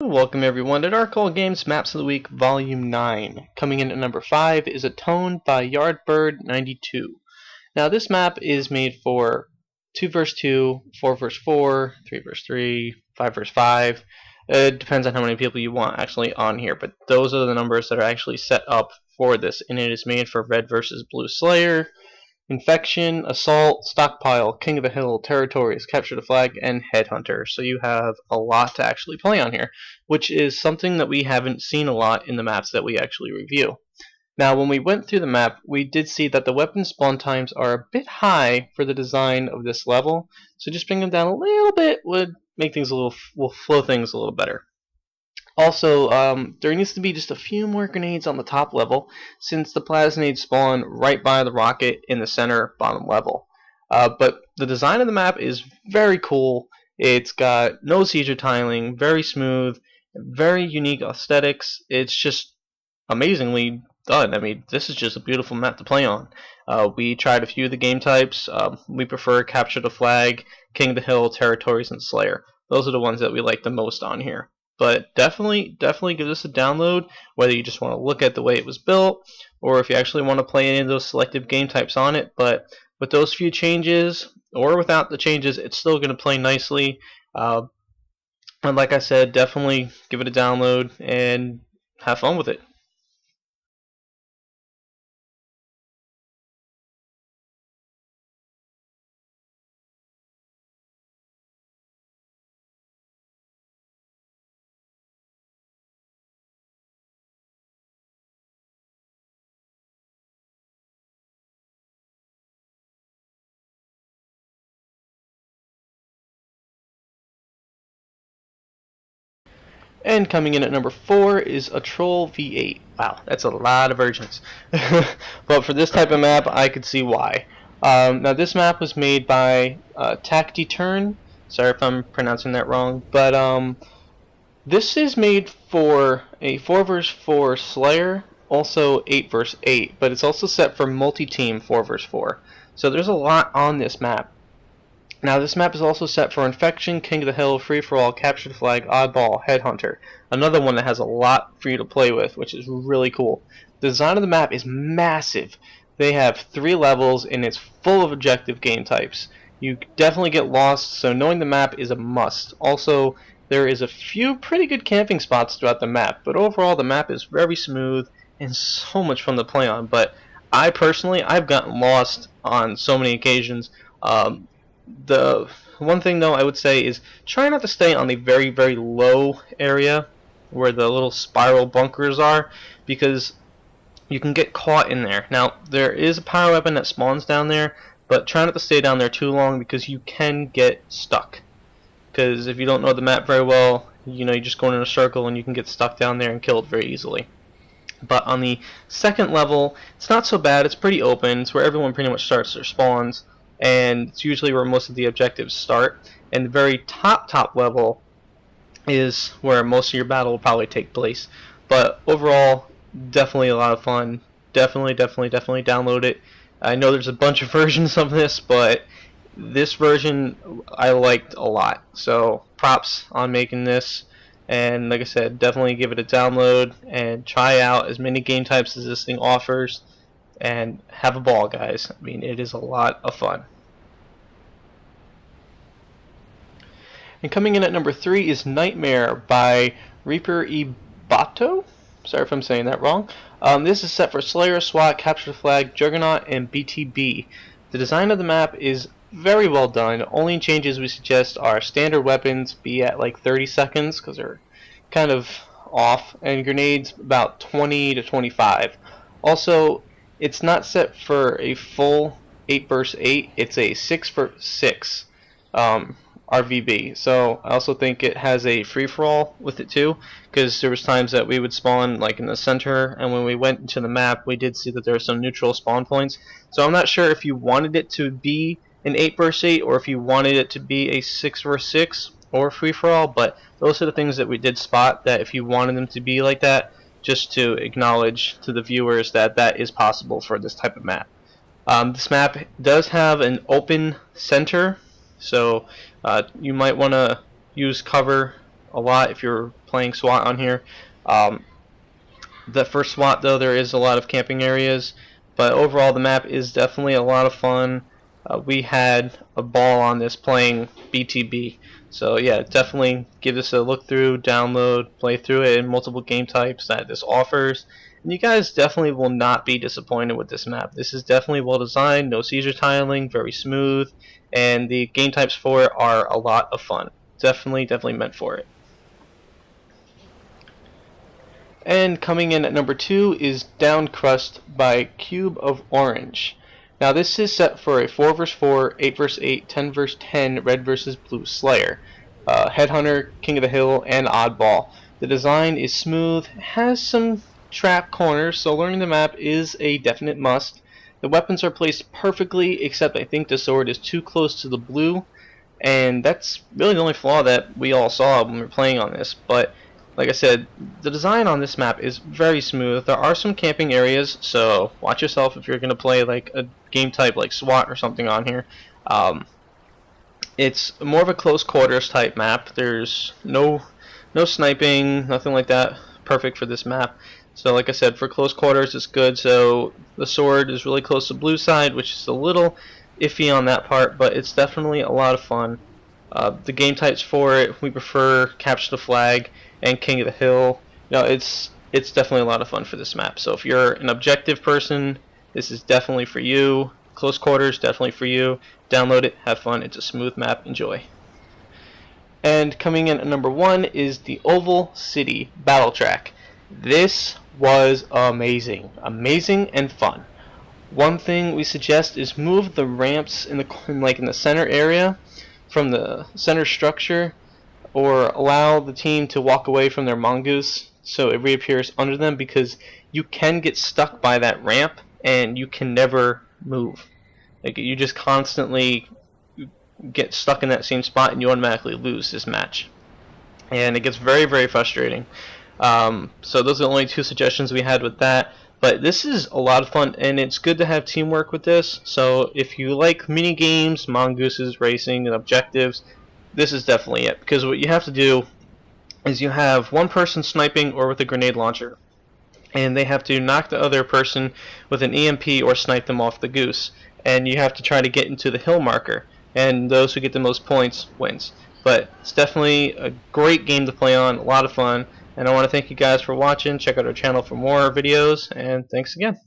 Welcome everyone to Dark Hole Games Maps of the Week Volume 9. Coming in at number 5 is Atoned by Yardbird92. Now this map is made for 2 vs 2, 4 vs 4, 3 vs 3, 5 vs 5. It depends on how many people you want actually on here, but those are the numbers that are actually set up for this, and it is made for Red vs Blue Slayer, Infection, Assault, Stockpile, King of the Hill, Territories, Capture the Flag, and Headhunter. So you have a lot to actually play on here, which is something that we haven't seen a lot in the maps that we actually review. Now, when we went through the map, we did see that the weapon spawn times are a bit high for the design of this level, so just bring them down a little bit would make things will flow things a little better. Also, there needs to be just a few more grenades on the top level, since the plasmades spawn right by the rocket in the center bottom level. But the design of the map is very cool. It's got no seizure tiling, very smooth, very unique aesthetics. It's just amazingly done. I mean, this is just a beautiful map to play on. We tried a few of the game types. We prefer Capture the Flag, King of the Hill, Territories, and Slayer. Those are the ones that we like the most on here. But definitely give this a download, whether you just want to look at the way it was built, or if you actually want to play any of those selective game types on it. But with those few changes, or without the changes, it's still going to play nicely. And like I said, definitely give it a download and have fun with it. And coming in at number 4 is a Troll V8. Wow, that's a lot of versions. But for this type of map, I could see why. Now this map was made by Tacti Turn. Sorry if I'm pronouncing that wrong. But this is made for a 4 vs 4 Slayer, also 8 vs 8. But it's also set for multi-team 4 vs 4. So there's a lot on this map. Now this map is also set for Infection, King of the Hill, Free for All, Capture the Flag, Oddball, Headhunter. Another one that has a lot for you to play with, which is really cool. The design of the map is massive. They have 3 levels and it's full of objective game types. You definitely get lost, so knowing the map is a must. Also, there is a few pretty good camping spots throughout the map, but overall the map is very smooth and so much fun to play on. But I personally, I've gotten lost on so many occasions. The one thing though I would say is try not to stay on the very low area where the little spiral bunkers are, because you can get caught in there. Now there is a power weapon that spawns down there, but try not to stay down there too long because you can get stuck. Because if you don't know the map very well, you know, you're just going in a circle and you can get stuck down there and killed very easily. But on the second level, it's not so bad. It's pretty open. It's where everyone pretty much starts their spawns, and it's usually where most of the objectives start. And the very top level is where most of your battle will probably take place. But overall, definitely a lot of fun. Definitely download it. I know there's a bunch of versions of this, but this version I liked a lot. So props on making this. And like I said, definitely give it a download and try out as many game types as this thing offers. And have a ball, guys. I mean, it is a lot of fun. And coming in at number 3 is Nightmare by Reaper Ibato. Sorry if I'm saying that wrong. This is set for Slayer, SWAT, Capture the Flag, Juggernaut, and BTB. The design of the map is very well done. Only changes we suggest are standard weapons be at like 30 seconds because they're kind of off, and grenades about 20 to 25. Also, it's not set for a full 8 vs 8, it's a 6 vs 6 RVB. So I also think it has a free-for-all with it too, because there was times that we would spawn like in the center, and when we went into the map we did see that there were some neutral spawn points. So I'm not sure if you wanted it to be an 8 vs 8 or if you wanted it to be a 6 vs 6 or free-for-all, but those are the things that we did spot, that if you wanted them to be like that, just to acknowledge to the viewers that that is possible for this type of map. This map does have an open center, so you might want to use cover a lot if you're playing SWAT on here. Um, the first SWAT though, there is a lot of camping areas, but overall the map is definitely a lot of fun. We had a ball on this playing BTB. So yeah, definitely give this a look through, download, play through it in multiple game types that this offers. And you guys definitely will not be disappointed with this map. This is definitely well designed, no seizure tiling, very smooth, and the game types for it are a lot of fun. Definitely meant for it. And coming in at number 2 is Down Crust by Cube of Orange. Now this is set for a 4 vs 4, 8 vs 8, 10 vs 10 Red vs Blue Slayer. Headhunter, King of the Hill, and Oddball. The design is smooth, has some trap corners, so learning the map is a definite must. The weapons are placed perfectly, except I think the sword is too close to the blue, and that's really the only flaw that we all saw when we were playing on this. But like I said, the design on this map is very smooth. There are some camping areas, so watch yourself if you're going to play like a game type like SWAT or something on here. It's more of a close quarters type map. There's no sniping, nothing like that. Perfect for this map. So like I said, for close quarters it's good. So the sword is really close to blue side, which is a little iffy on that part, but it's definitely a lot of fun. The game types for it, we prefer Capture the Flag and King of the Hill. It's definitely a lot of fun for this map. So if you're an objective person, this is definitely for you. Close quarters, definitely for you. Download it, have fun. It's a smooth map. Enjoy. And coming in at number 1 is the Oval City Battle Track. This was amazing and fun. One thing we suggest is move the ramps in the center area from the center structure, or allow the team to walk away from their mongoose so it reappears under them, because you can get stuck by that ramp and you can never move. Like, you just constantly get stuck in that same spot and you automatically lose this match, and it gets very frustrating. So those are the only 2 suggestions we had with that. But this is a lot of fun, and it's good to have teamwork with this. So if you like mini games, mongooses, racing, and objectives, this is definitely it. Because what you have to do is you have one person sniping or with a grenade launcher, and they have to knock the other person with an EMP or snipe them off the goose. And you have to try to get into the hill marker, and those who get the most points wins. But it's definitely a great game to play on, a lot of fun. And I want to thank you guys for watching. Check out our channel for more videos, and thanks again.